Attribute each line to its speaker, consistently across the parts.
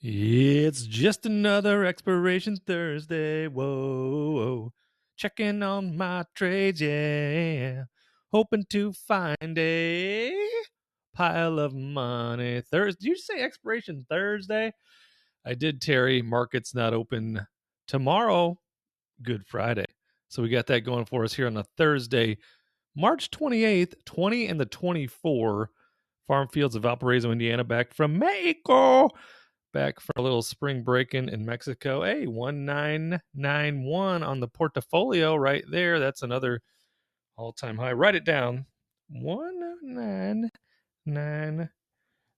Speaker 1: It's just another expiration Thursday. Whoa. Checking on my trades, yeah. Hoping to find a pile of money. Thursday. Did you say expiration Thursday? I did, Terry. Market's not open tomorrow. Good Friday. So we got that going for us here on a Thursday, March 28th, 20 and the 24. Farm Fields of Valparaiso, Indiana, back from Mexico. Back for a little spring break-in Mexico. Hey, 1991 on the portfolio right there. That's another all-time high. Write it down. 199.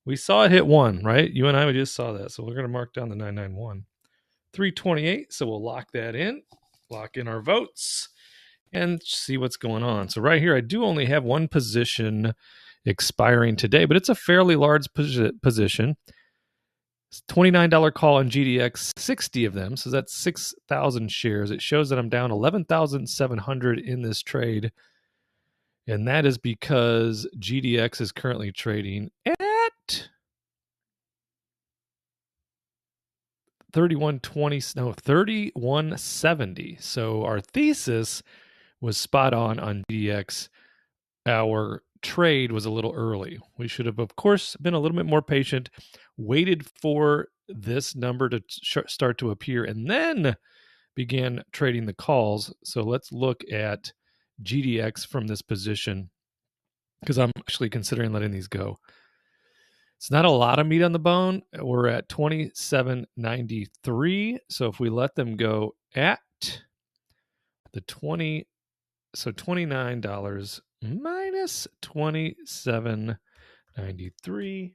Speaker 1: We saw it hit 1, right? You and I, we just saw that. So we're going to mark down the 991. 328. So we'll lock that in. Lock in our votes and see what's going on. So right here, I do only have one position expiring today, but it's a fairly large position. $29 call on GDX, 60 of them. So that's 6,000 shares. It shows that I'm down 11,700 in this trade. And that is because GDX is currently trading at 3170. So our thesis was spot on GDX. Our trade was a little early. We should have, of course, been a little bit more patient, waited for this number to start to appear, and then began trading the calls. So let's look at GDX from this position, because I'm actually considering letting these go. It's not a lot of meat on the bone. We're at 27.93. So if we let them go at the $29 minus 27.93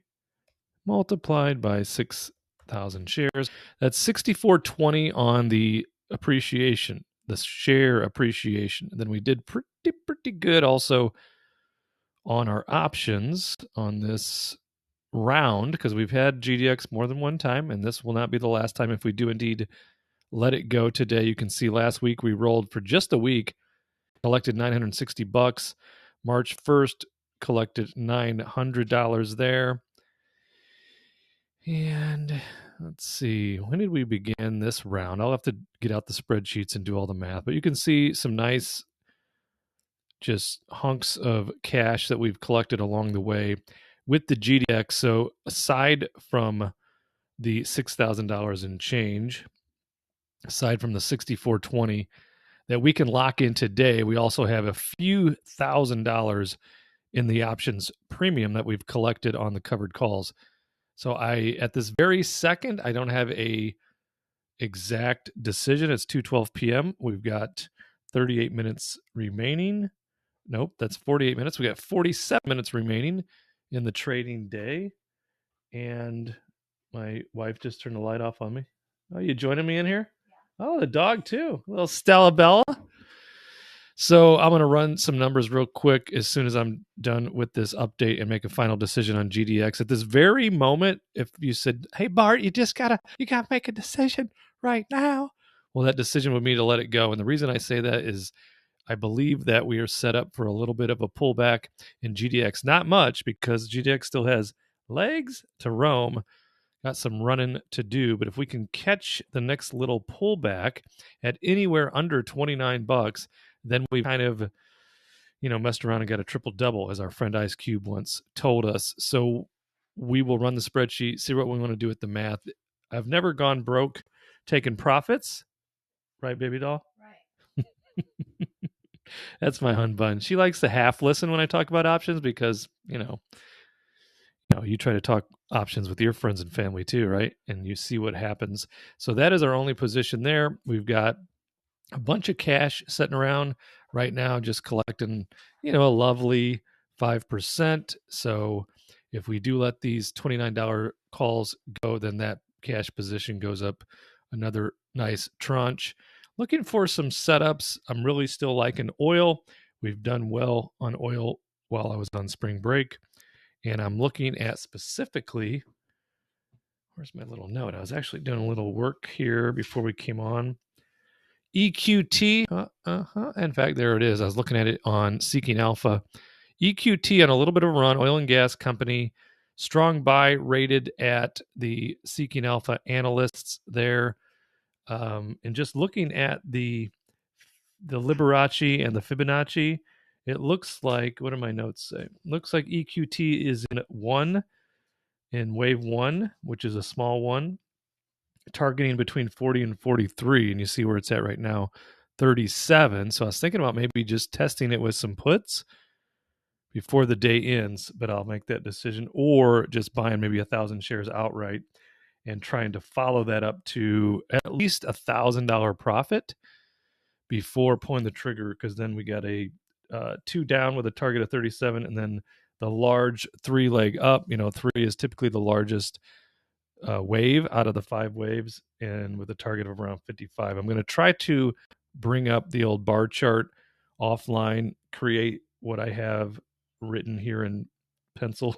Speaker 1: multiplied by 6,000 shares. That's 64.20 on the appreciation, the share appreciation. And then we did pretty good also on our options on this round, because we've had GDX more than one time, and this will not be the last time if we do indeed let it go today. You can see last week we rolled for just a week, collected $960. March 1st, collected $900 there. And let's see, when did we begin this round? I'll have to get out the spreadsheets and do all the math, but you can see some nice just hunks of cash that we've collected along the way with the GDX. So aside from the $6,000 in change, aside from the 64.20 that we can lock in today, we also have a few $1,000s in the options premium that we've collected on the covered calls. So at this very second, I don't have a exact decision. It's 2:12 p.m. We've got 38 minutes remaining. Nope, that's 48 minutes. We got 47 minutes remaining in the trading day. And my wife just turned the light off on me. Oh, you joining me in here? Yeah. Oh, the dog too. A little Stella Bella. So I'm going to run some numbers real quick as soon as I'm done with this update and make a final decision on GDX. At this very moment, if you said, hey, Bart, you gotta make a decision right now. Well, that decision would be to let it go. And the reason I say that is I believe that we are set up for a little bit of a pullback in GDX. Not much, because GDX still has legs to roam. Got some running to do, but if we can catch the next little pullback at anywhere under $29, then we kind of, messed around and got a triple double, as our friend Ice Cube once told us. So we will run the spreadsheet, see what we want to do with the math. I've never gone broke taking profits, right, baby doll?
Speaker 2: Right.
Speaker 1: That's my hun bun. She likes to half listen when I talk about options, because you try to talk options with your friends and family too, right? And you see what happens. So that is our only position there. We've got a bunch of cash sitting around right now, just collecting, a lovely 5%. So if we do let these $29 calls go, then that cash position goes up another nice tranche. Looking for some setups. I'm really still liking oil. We've done well on oil while I was on spring break. And I'm looking at specifically, where's my little note? I was actually doing a little work here before we came on. EQT. In fact, there it is. I was looking at it on Seeking Alpha. EQT on a little bit of a run, oil and gas company, Strong buy rated at the Seeking Alpha analysts there. And just looking at the Liberace and the Fibonacci, it looks like, what do my notes say? Looks like EQT is in wave 1, which is a small one, targeting between 40 and 43, and you see where it's at right now, 37. So I was thinking about maybe just testing it with some puts before the day ends, but I'll make that decision, or just buying maybe 1,000 shares outright and trying to follow that up to at least $1,000 profit before pulling the trigger, because then we got a 2 down with a target of 37, and then the large 3 leg up. 3 is typically the largest wave out of the 5 waves, and with a target of around 55. I'm going to try to bring up the old bar chart offline, create what I have written here in pencil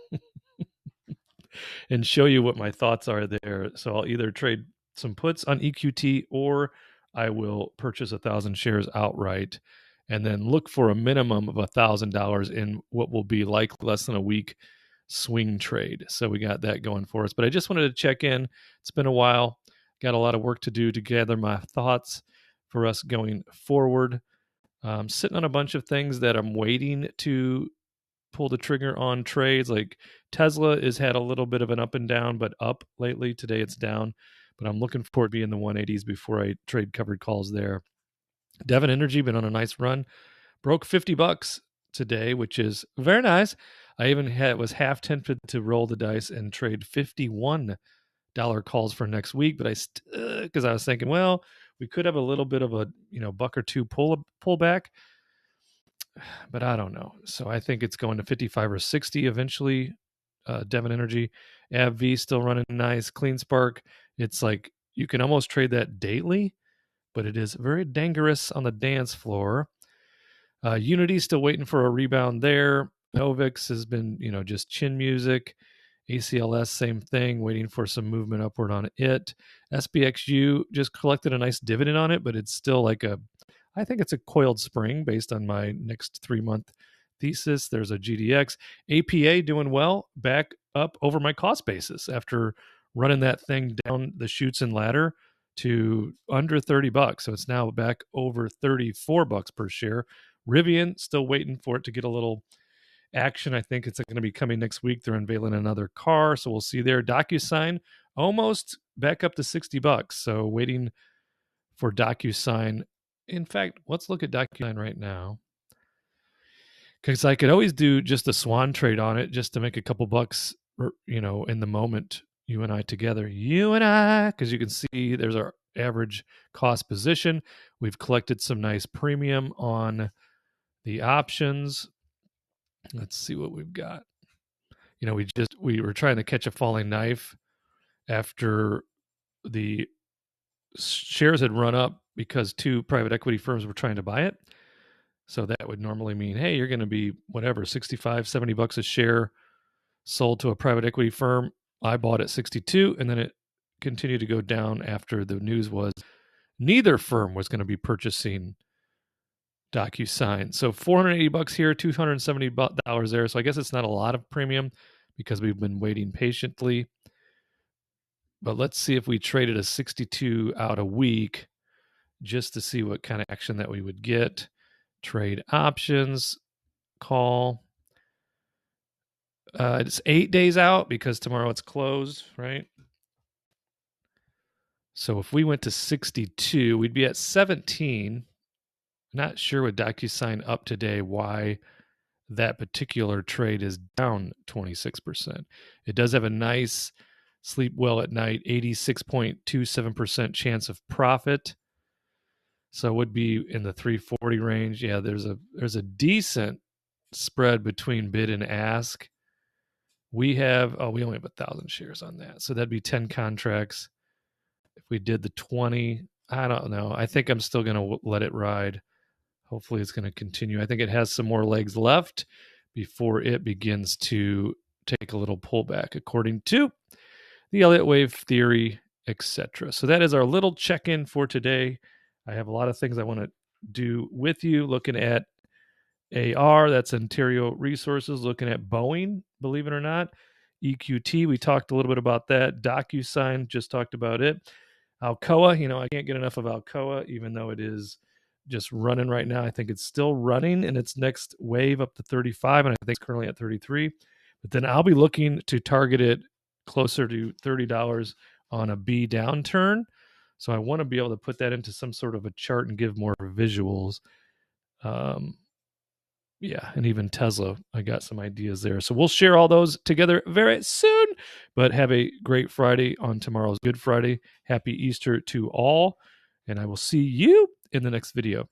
Speaker 1: and show you what my thoughts are there. So I'll either trade some puts on EQT, or I will purchase 1,000 shares outright and then look for a minimum of $1,000 in what will be like less than a week swing trade. So we got that going for us. But I just wanted to check in. It's been a while. Got a lot of work to do to gather my thoughts for us going forward. Sitting on a bunch of things that I'm waiting to pull the trigger on trades. Like Tesla has had a little bit of an up and down, but up lately. Today it's down, but I'm looking forward to being in the 180s before I trade covered calls there. Devon Energy been on a nice run. Broke $50 today, which is very nice. I even was half tempted to roll the dice and trade $51 calls for next week, but because I was thinking, well, we could have a little bit of a buck or two pullback, but I don't know. So I think it's going to 55 or 60 eventually. Devon Energy, AbbVie still running nice. CleanSpark, it's like you can almost trade that daily, but it is very dangerous on the dance floor. Unity still waiting for a rebound there. Novix has been, just chin music. ACLS, same thing, waiting for some movement upward on it. SPXU just collected a nice dividend on it, but it's still I think it's a coiled spring based on my next 3-month thesis. There's a GDX. APA doing well, back up over my cost basis after running that thing down the chutes and ladder to under $30. So it's now back over $34 per share. Rivian, still waiting for it to get a little action. I think it's going to be coming next week. They're unveiling another car, so we'll see there. DocuSign almost back up to $60. So waiting for DocuSign. In fact, let's look at DocuSign right now, because I could always do just a swan trade on it just to make a couple bucks, in the moment, you and I together. You and I, because you can see there's our average cost position. We've collected some nice premium on the options. Let's see what we've got. We were trying to catch a falling knife after the shares had run up because 2 private equity firms were trying to buy it. So that would normally mean, hey, you're going to be whatever, $65, $70 a share sold to a private equity firm. I bought at 62, and then it continued to go down after the news was neither firm was going to be purchasing DocuSign. So $480 here, $270 there. So I guess it's not a lot of premium because we've been waiting patiently. But let's see if we traded a 62 out a week just to see what kind of action that we would get. Trade options, call. It's 8 days out because tomorrow it's closed, right? So if we went to 62, we'd be at 17. Not sure with DocuSign up today why that particular trade is down 26%. It does have a nice sleep well at night, 86.27% chance of profit. So it would be in the 340 range. Yeah, there's a decent spread between bid and ask. We only have 1,000 shares on that. So that'd be 10 contracts. If we did the 20, I don't know. I think I'm still going to let it ride. Hopefully it's going to continue. I think it has some more legs left before it begins to take a little pullback, according to the Elliott wave theory, etc. So that is our little check-in for today. I have a lot of things I want to do with you, looking at AR, that's Ontario Resources, looking at Boeing, believe it or not. EQT, we talked a little bit about that. DocuSign, just talked about it. Alcoa, I can't get enough of Alcoa, even though it is just running right now. I think it's still running in its next wave up to 35, and I think it's currently at 33. But then I'll be looking to target it closer to $30 on a B downturn. So I want to be able to put that into some sort of a chart and give more visuals. Yeah, and even Tesla, I got some ideas there. So we'll share all those together very soon. But have a great Friday on tomorrow's Good Friday. Happy Easter to all. And I will see you in the next video.